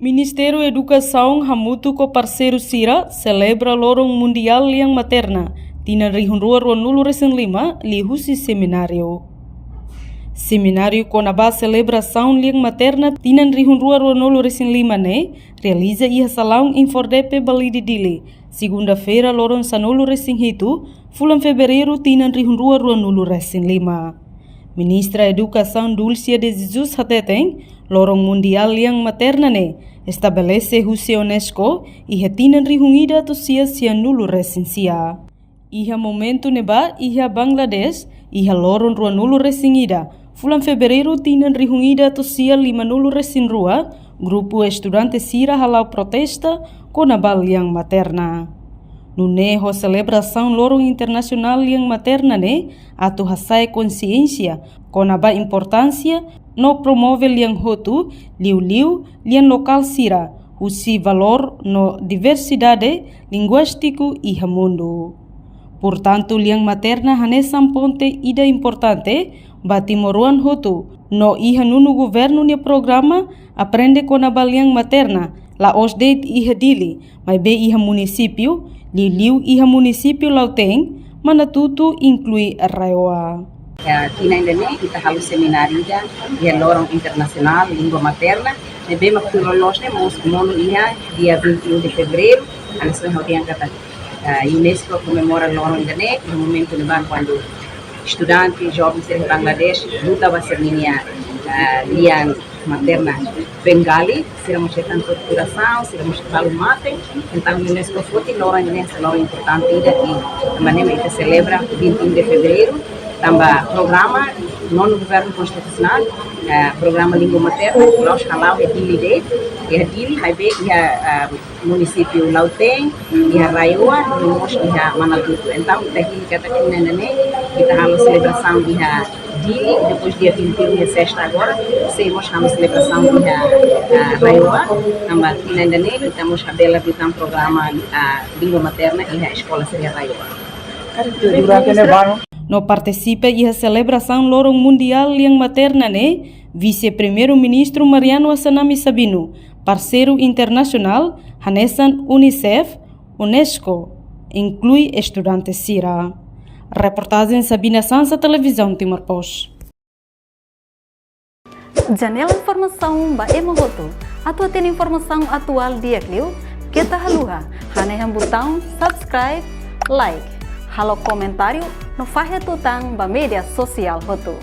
Ministério Educação Hamutu com parceiro Sira celebra Lorong Mundial Liang Materna. Tina Rihunrua Ruanulu Recém Lima, Lihusi Seminário. Seminário Conabá Celebração Liang Materna Tina Rihunrua Ruanulu Recém Lima realiza ia salão em Fordepe Balidi Dili. Segunda-feira, Lorong Sanulu Recém Hitu, Fulan Fevereiro Tina Rihunrua Ruanulu Recém Lima. Ministra Educação Dulcia de Jesus Hateteng, Lorong Mundial Liang Materna estabelece Husi UNESCO e retinan rihungida tosia sianulu resensia. Iha momento neba iha Bangladesh, iha lorong ruanulu resingida. Fulan Fevereiro tinan rihungida tosia limanulu resinrua, grupo estudante Sira halau protesta konabal Liang Materna. Nuneho celebração Lorong Internacional Liang Materna atu hasai consciência konaba importância no promove liang hotu, liu liang lokal Sira, usi valor no diversidade linguístico e mundo. Portanto, liang materna hanesan ponte ida importante, batimoruan hotu, no iha nunu governo nia programa, aprende konaba liang materna, la osdate iha dili, mai be iha município, liu iha município lauteng, manatutu inclui Arraioa. Tina Indene, kita halus seminário dia Lorong Internacional Língua Materna, bem maturolosne mono ia dia 21 de fevereiro, a nação rodeia kata UNESCO comemora Lorong Indene no momento no ban quando estudantes jovens de Bangladesh luta vacinia liang materna Bengali, seremos tanto torturação, seremos trabalho mate, então UNESCO foi Lorong Indene essa Lorong importante e maneira que celebra 21 de fevereiro. Também programa nono governo constitucional, programa língua materna, nós halau Dili haibe ia município Lauteng, ia Arraioa, nós ia Manatutu. Então daqui kata kita halau celebração ia Dili, depois dia 21 de sexta agora, nós halau celebração ia Arraioa, também Tinandane, estamos habela bitan programa língua materna ia escola seria Arraioa. No participa iha celebração Lorong Mundial Liang Materna Vice-Primeiro-Ministro Mariano Assanami Sabino, parceiro internacional Hanesan Unicef, UNESCO, inclui estudantes Sira. Reportagem Sabina Sansa, Televisão Timor-Post. Janela informação ba emohoto. Atua tem informação atual dia Clio, kita haluha, haneham botão subscribe, like. Halo komentário no Fahia Tutang ba media sosial hotu.